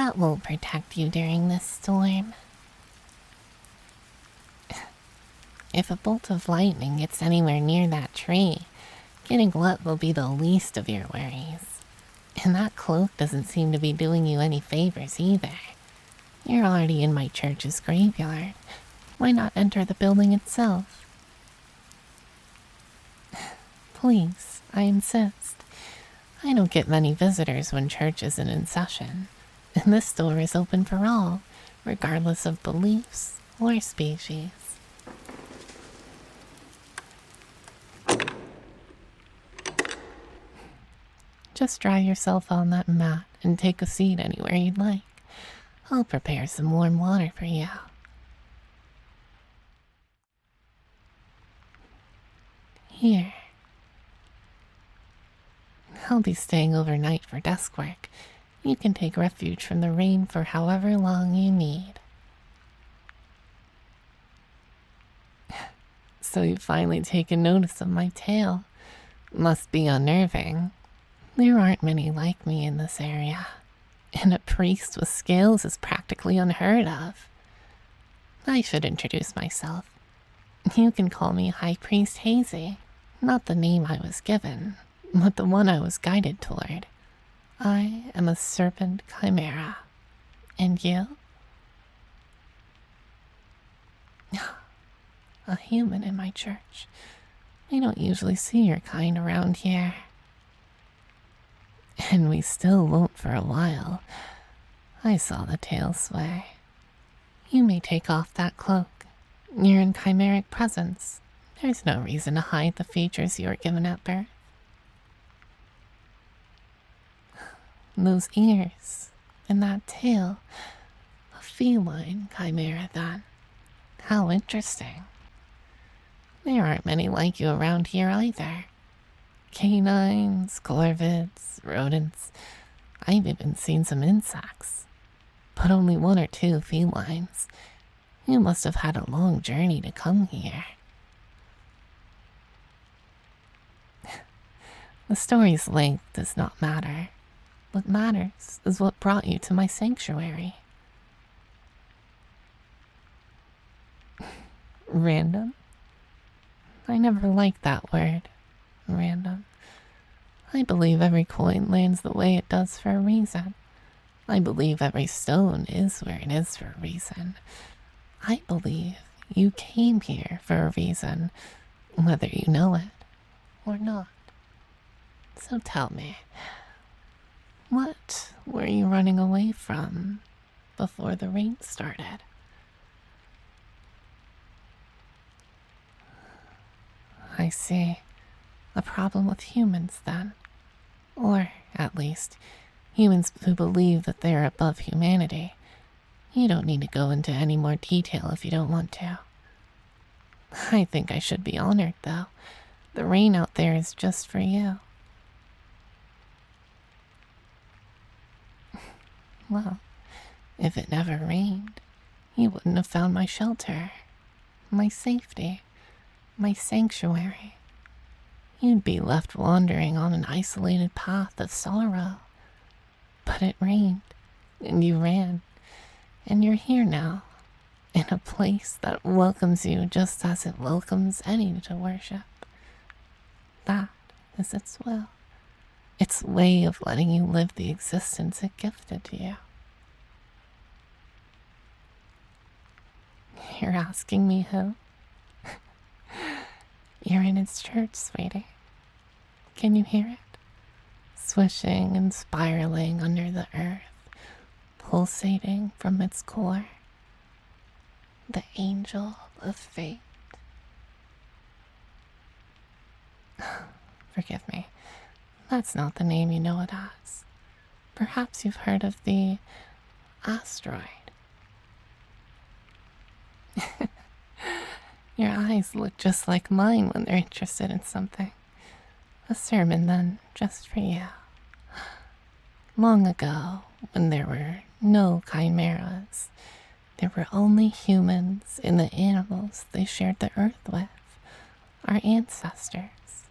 That won't protect you during this storm. If a bolt of lightning gets anywhere near that tree, getting wet will be the least of your worries. And that cloak doesn't seem to be doing you any favors either. You're already in my church's graveyard. Why not enter the building itself? Please, I insist. I don't get many visitors when church isn't in session, and this door is open for all, regardless of beliefs or species. Just dry yourself on that mat and take a seat anywhere you'd like. I'll prepare some warm water for you. Here. I'll be staying overnight for desk work. You can take refuge from the rain for however long you need. So you've finally taken notice of my tail. Must be unnerving. There aren't many like me in this area, and a priest with scales is practically unheard of. I should introduce myself. You can call me High Priest Hazy, not the name I was given, but the one I was guided toward. I am a serpent chimera. And you? A human in my church. We don't usually see your kind around here. And we still won't for a while. I saw the tail sway. You may take off that cloak. You're in chimeric presence. There's no reason to hide the features you were given at birth. Those ears and that tail. A feline chimera, then. How interesting. There aren't many like you around here either. Canines, corvids, rodents. I've even seen some insects. But only one or two felines. You must have had a long journey to come here. The story's length does not matter. What matters is what brought you to my sanctuary. Random? I never liked that word. Random. I believe every coin lands the way it does for a reason. I believe every stone is where it is for a reason. I believe you came here for a reason, whether you know it or not. So tell me, what were you running away from before the rain started? I see. A problem with humans, then. Or, at least, humans who believe that they're above humanity. You don't need to go into any more detail if you don't want to. I think I should be honored, though. The rain out there is just for you. Well, if it never rained, you wouldn't have found my shelter, my safety, my sanctuary. You'd be left wandering on an isolated path of sorrow. But it rained, and you ran, and you're here now, in a place that welcomes you just as it welcomes any to worship. That is its will, its way of letting you live the existence it gifted to you. You're asking me who? You're in its church, sweetie. Can you hear it? Swishing and spiraling under the earth, pulsating from its core. The angel of fate. Forgive me, that's not the name you know it as. Perhaps you've heard of the asteroid. Your eyes look just like mine when they're interested in something. A sermon, then, just for you. Long ago, when there were no chimeras, there were only humans and the animals they shared the earth with, our ancestors.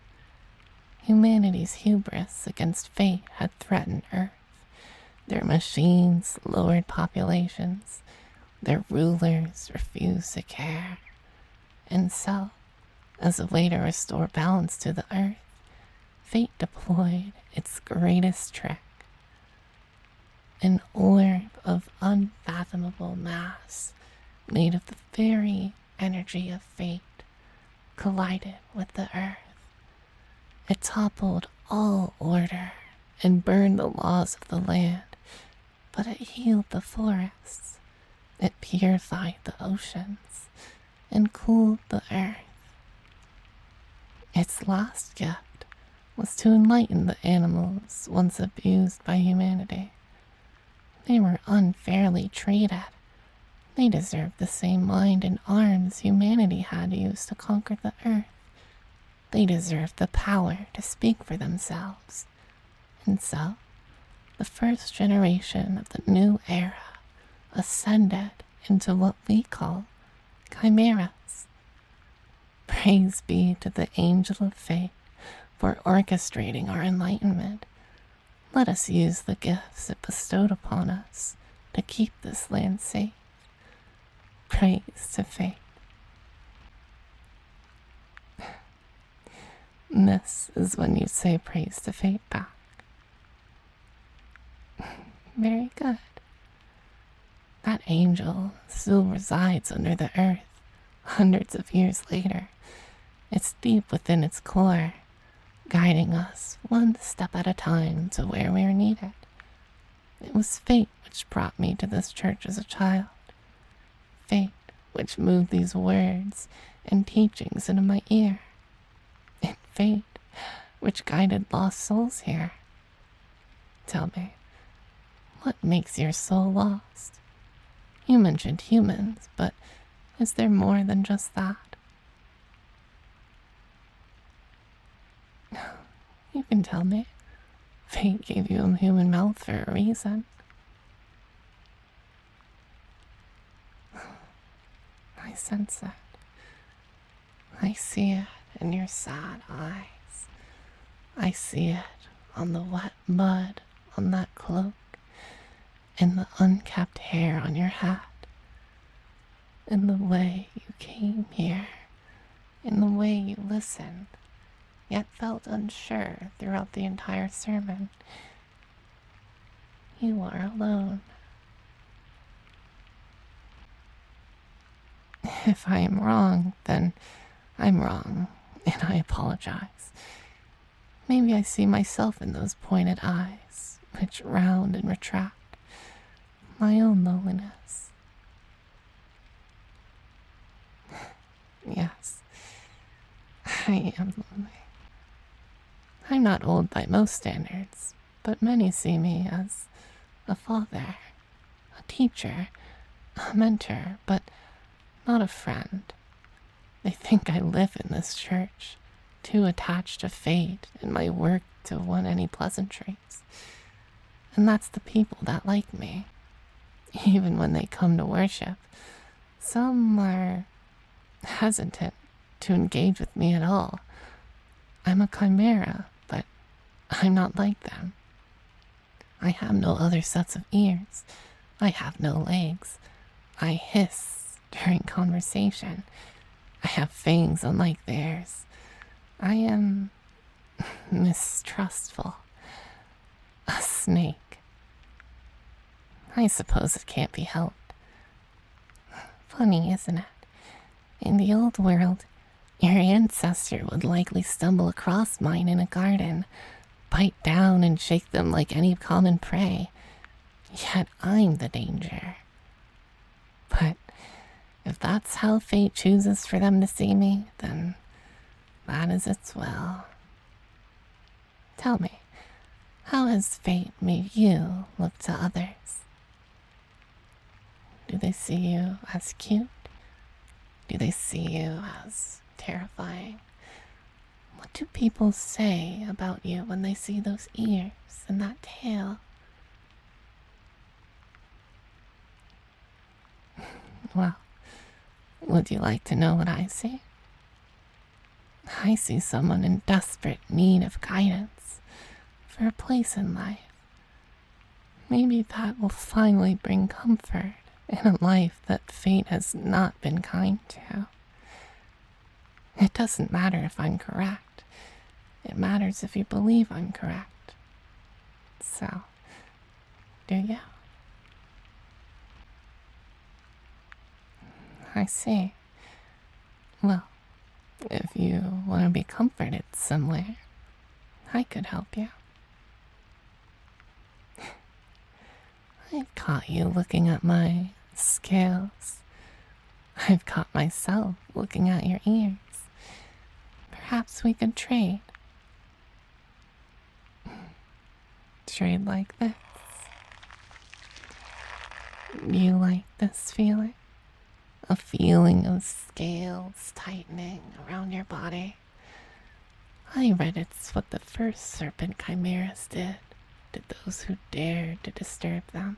Humanity's hubris against fate had threatened Earth, Their machines lowered populations. Their rulers refused to care. And so, as a way to restore balance to the earth, fate deployed its greatest trick. An orb of unfathomable mass, made of the very energy of fate, collided with the earth. It toppled all order and burned the laws of the land, but it healed the forests. It purified the oceans and cooled the earth. Its last gift was to enlighten the animals once abused by humanity. They were unfairly treated. They deserved the same mind and arms humanity had used to conquer the earth. They deserved the power to speak for themselves. And so, the first generation of the new era ascended into what we call chimeras. Praise be to the angel of fate for orchestrating our enlightenment. Let us use the gifts it bestowed upon us to keep this land safe. Praise to fate. This is when you say praise to fate back. Very good. That angel still resides under the earth hundreds of years later. It's deep within its core, guiding us one step at a time to where we are needed. It was fate which brought me to this church as a child. Fate which moved these words and teachings into my ear. And fate which guided lost souls here. Tell me, what makes your soul lost? You mentioned humans, but is there more than just that? You can tell me. Fate gave you a human mouth for a reason. I sense it. I see it in your sad eyes. I see it on the wet mud on that cloak, in the unkept hair on your hat, in the way you came here, in the way you listened, yet felt unsure throughout the entire sermon. You are alone. If I am wrong, then I'm wrong, and I apologize. Maybe I see myself in those pointed eyes, which round and retract. My own loneliness. Yes, I am lonely. I'm not old by most standards, but many see me as a father, a teacher, a mentor, but not a friend. They think I live in this church, too attached to fate and my work to want any pleasantries. And that's the people that like me. Even when they come to worship, some are hesitant to engage with me at all. I'm a chimera, but I'm not like them. I have no other sets of ears. I have no legs. I hiss during conversation. I have fangs unlike theirs. I am mistrustful. A snake. I suppose it can't be helped. Funny, isn't it? In the old world, your ancestor would likely stumble across mine in a garden, bite down and shake them like any common prey. Yet I'm the danger. But if that's how fate chooses for them to see me, then that is its will. Tell me, how has fate made you look to others? Do they see you as cute? Do they see you as terrifying? What do people say about you when they see those ears and that tail? Well, would you like to know what I see? I see someone in desperate need of guidance for a place in life. Maybe that will finally bring comfort in a life that fate has not been kind to. It doesn't matter if I'm correct. It matters if you believe I'm correct. So, do you? I see. Well, if you want to be comforted somewhere, I could help you. I've caught you looking at my scales. I've caught myself looking at your ears. Perhaps we could trade. Trade like this. You like this feeling? A feeling of scales tightening around your body. I read it's what the first serpent chimeras did to those who dared to disturb them,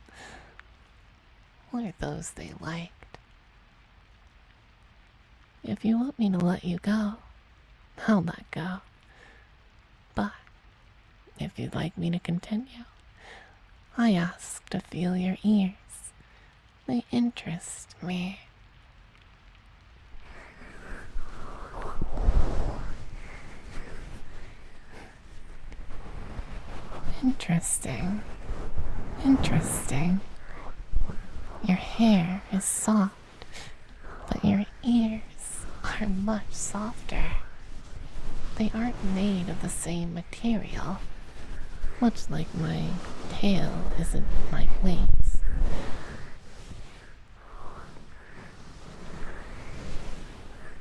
or those they liked. If you want me to let you go, I'll let go. But if you'd like me to continue, I ask to feel your ears. They interest me. Interesting. Interesting. Your hair is soft, but your ears are much softer. They aren't made of the same material, much like my tail isn't my wings.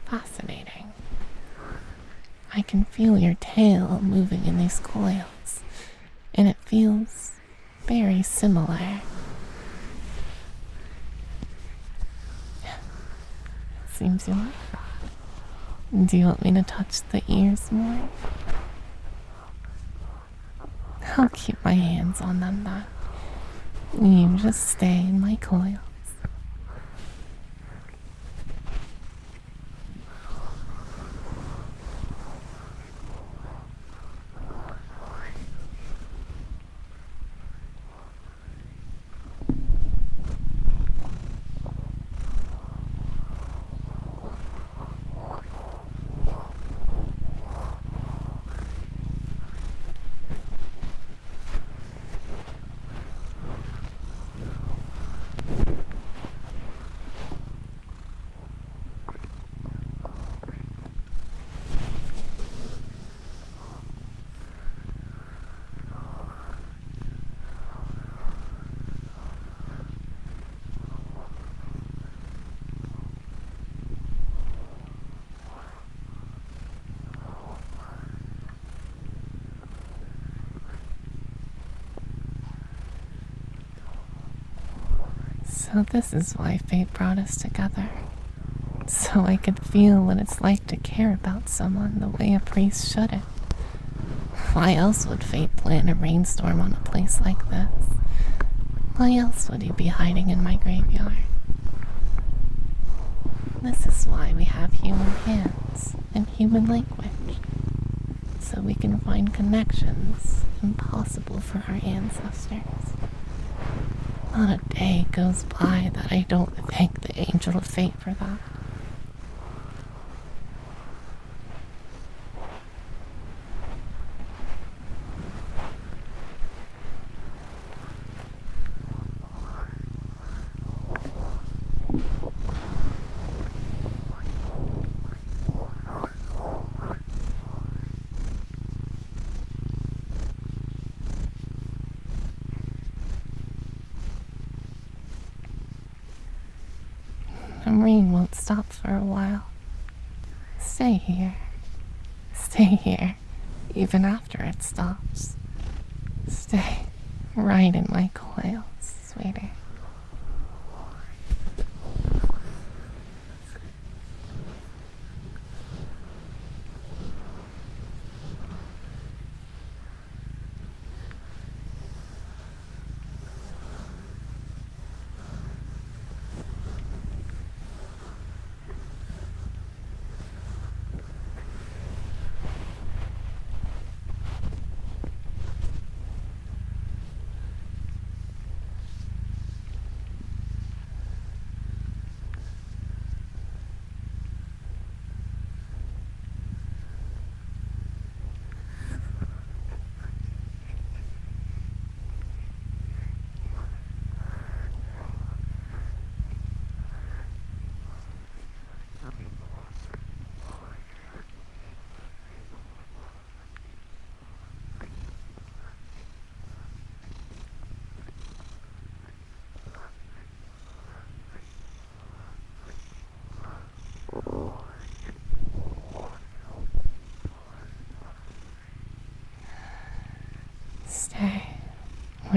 Fascinating. I can feel your tail moving in these coils, and it feels very similar. Seems you like that. Do you want me to touch the ears more? I'll keep my hands on them then. You just stay in my coils. So this is why fate brought us together. So I could feel what it's like to care about someone the way a priest shouldn't. Why else would fate plan a rainstorm on a place like this? Why else would he be hiding in my graveyard? This is why we have human hands and human language. So we can find connections impossible for our ancestors. Not a day goes by that I don't thank the angel of fate for that. The rain won't stop for a while. Stay here. Stay here, even after it stops. Stay right in my coils, sweetie.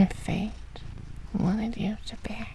Your fate wanted you to bear.